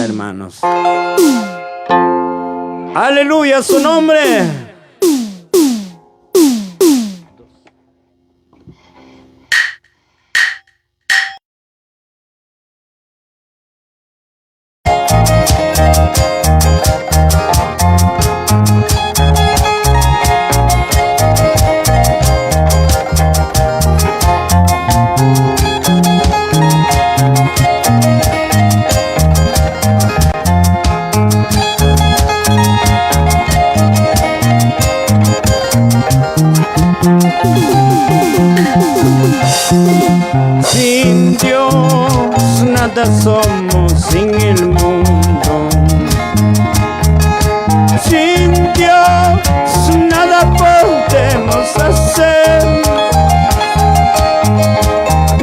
hermanos. Aleluya a su nombre. Sin Dios nada somos en el mundo. Sin Dios nada podemos hacer.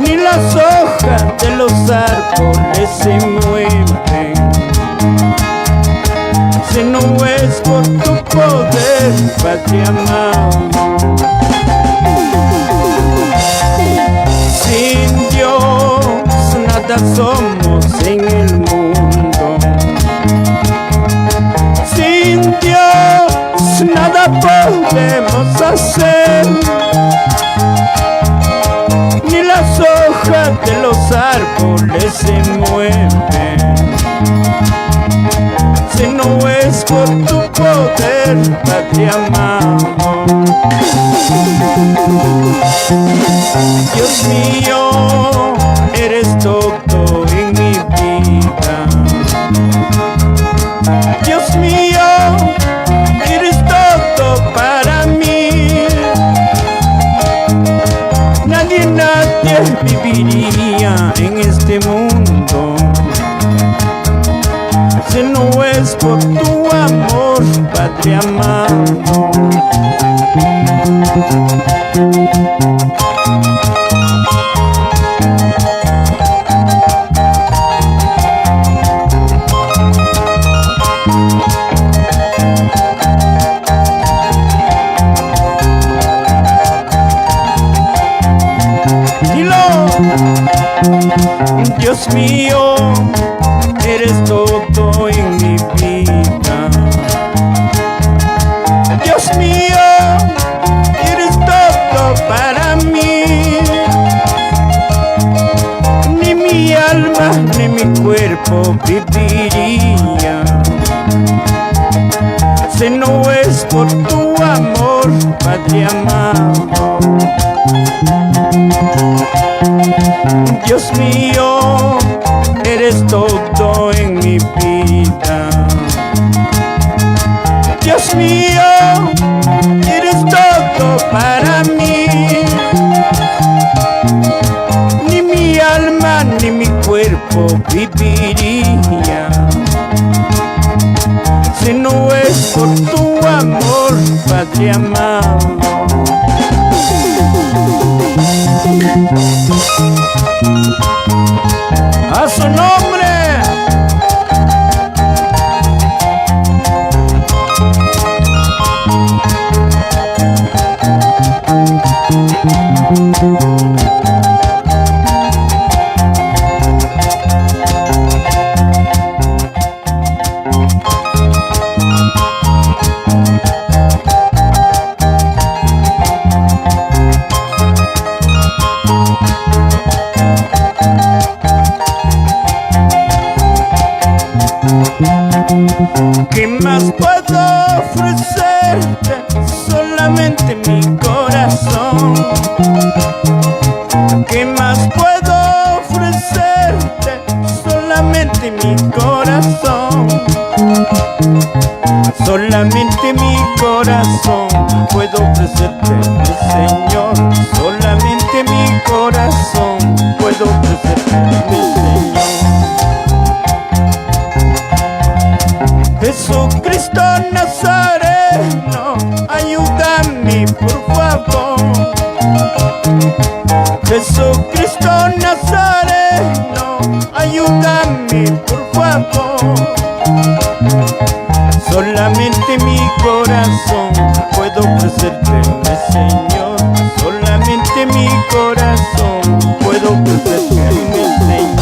Ni las hojas de los árboles se mueven si no es por tu poder, Padre amado. Sin Dios nada somos en el mundo. Sin Dios nada podemos hacer. Ni las hojas de los árboles se mueven si no es por tu poder, Padre amado. Dios mío, eres todo en mi vida. Dios mío, eres todo para mí. Nadie viviría en este mundo si no es por tu amor, Padre amado. Dios mío, eres todo en mi vida. Dios mío, eres todo para mí. Ni mi alma ni mi cuerpo viviría si no es por tu amor, Padre amado. Dios mío, eres todo en mi vida. Dios mío, eres todo para mí. Ni mi alma ni mi cuerpo viviría si no es por tu amor, Padre amado. A su nombre. ¿Qué más puedo ofrecerte? Solamente mi corazón. ¿Qué más puedo ofrecerte? Solamente mi corazón. Solamente mi corazón puedo ofrecerte, mi Señor. Solamente mi corazón puedo ofrecerte, mi Señor. Jesucristo Nazareno, ayúdame por favor. Jesucristo Nazareno, ayúdame por favor. Solamente mi corazón puedo ofrecerte, mi Señor. Solamente mi corazón puedo ofrecerte, mi Señor.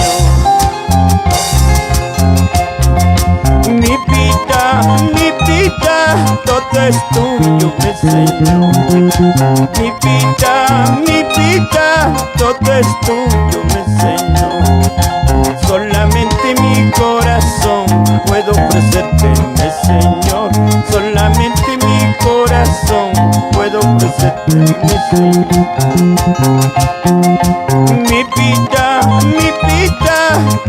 es tuyo, mi Señor. Mi vida, todo es tuyo, mi Señor. Solamente mi corazón puedo ofrecerte, mi Señor. Solamente mi corazón puedo ofrecerte, mi Señor. Mi vida,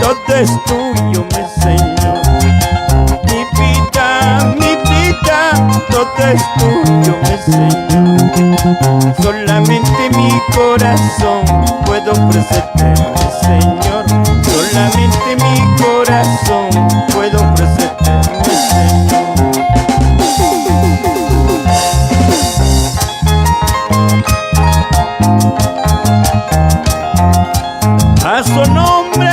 todo es tuyo, mi Señor. Mi vida, todo es tuyo, mi Señor. Solamente mi corazón puedo ofrecerte, mi Señor. Solamente mi corazón puedo ofrecerte, mi Señor. A su nombre.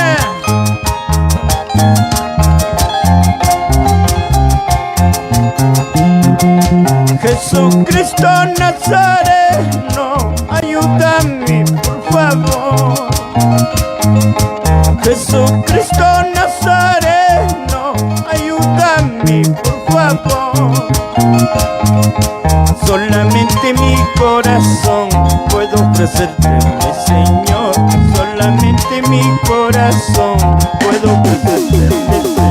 Jesucristo Nazareno, ayúdame por favor. Jesucristo Nazareno, ayúdame por favor. Solamente mi corazón puedo ofrecerte, mi Señor. Solamente mi corazón puedo ofrecerte, mi Señor.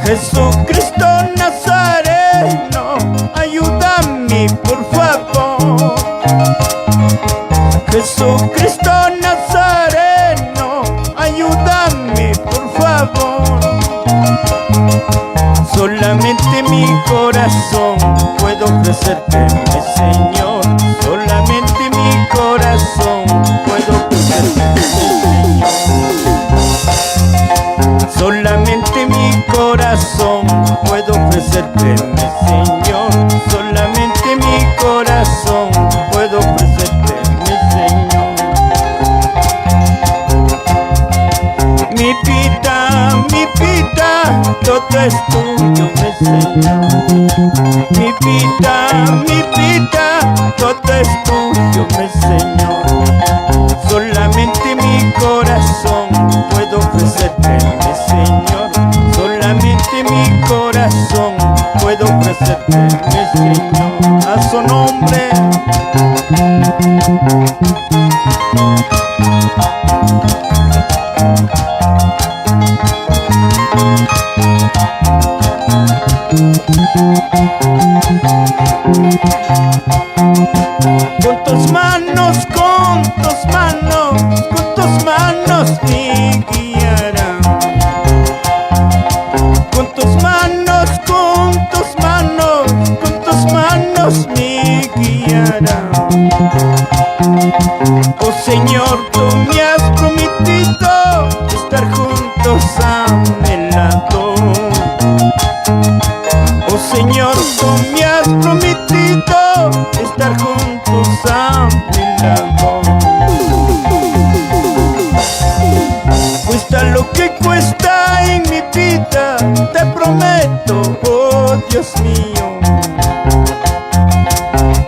Jesucristo Nazareno, ayúdame por favor. Jesucristo Nazareno, ayúdame por favor. Solamente mi corazón puedo ofrecerte, mi Señor. Solamente mi corazón puedo ofrecerte, mi Señor. Solamente mi corazón puedo ofrecerte, mi Señor. Solamente mi corazón puedo ofrecerte, mi Señor. Mi vida, todo es tuyo, mi Señor. Mi vida, todo es tuyo, mi Señor. Solamente mi corazón puedo ofrecerte, mi Señor. Solamente mi corazón puedo ofrecerte, mi Señor. A su nombre. Con tus manos me guiarán. Con tus manos me guiarán. Oh Señor, tú me has prometido estar juntos a mi lado. Oh Señor, tú me has prometido estar juntos a mi lado. Cuesta lo que cuesta en mi vida, te prometo, oh Dios mío.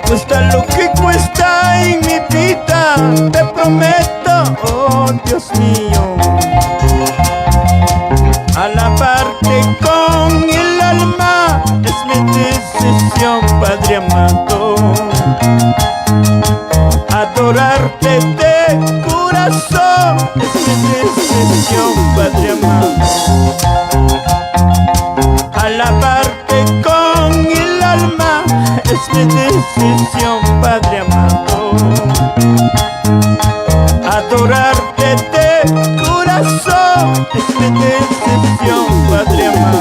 Cuesta lo que cuesta en mi vida, te prometo, oh Dios mío. Alabarte con el alma es mi decisión, Padre amado. Adorarte de corazón es mi decisión, Padre amado. Alabarte con el alma es mi decisión, Padre amado. Adorarte de corazón es mi decisión, Padre amado.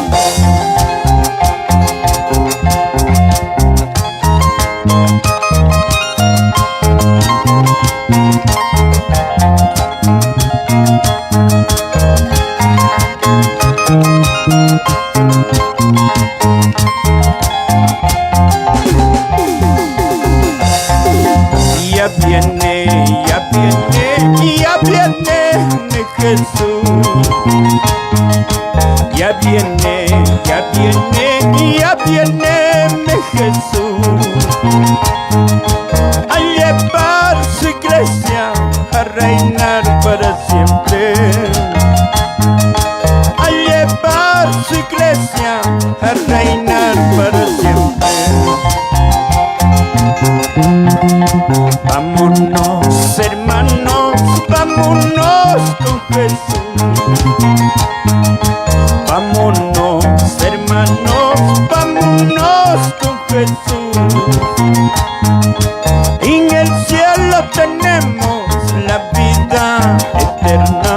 Ya viene mi Jesús. Ya viene mi Jesús. A llevar su iglesia a reinar para siempre. A llevar su iglesia Jesús. Vámonos, hermanos, vámonos con Jesús. En el cielo tenemos la vida eterna.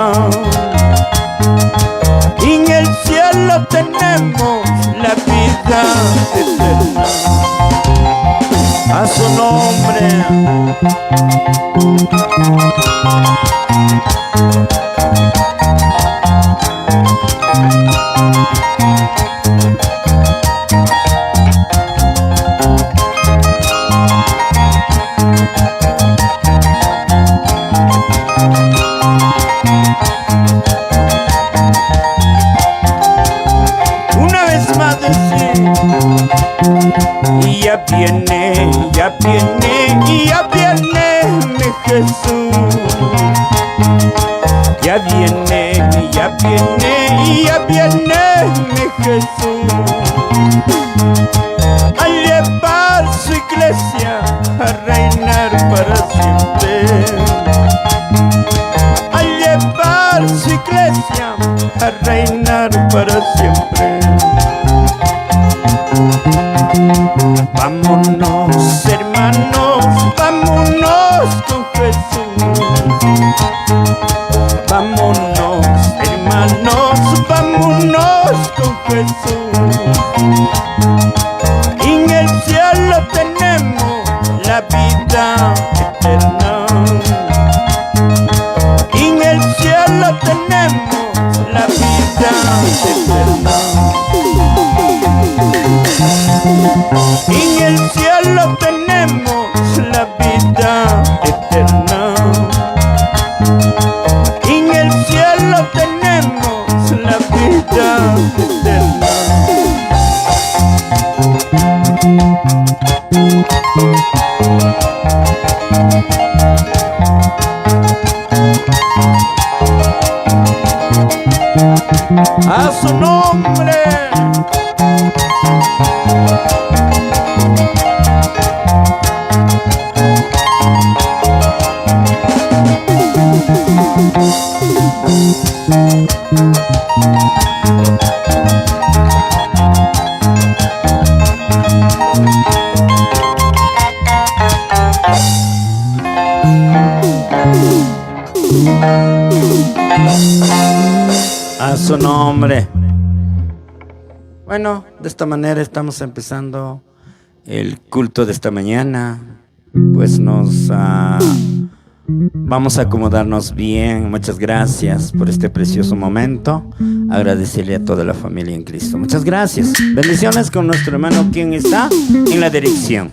En el cielo tenemos la vida eterna. A su nombre. Una vez más decir, y ya viene, ya viene, y ya viene mi Jesús. Ya viene, ya viene, y ya viene mi Jesús. A llevar su iglesia a reinar para siempre. A llevar su iglesia a reinar para siempre. Vámonos, hermanos, vámonos con Jesús. Vámonos, hermanos, vámonos con Jesús. En el cielo tenemos la vida eterna. En el cielo tenemos la vida eterna. En el cielo tenemos la vida eterna. En el cielo tenemos la vida eterna. A su nombre. A su nombre. Bueno, de esta manera estamos empezando el culto de esta mañana. Pues vamos a acomodarnos bien. Muchas gracias por este precioso momento. Agradecerle a toda la familia en Cristo. Muchas gracias. Bendiciones con nuestro hermano quien está en la dirección.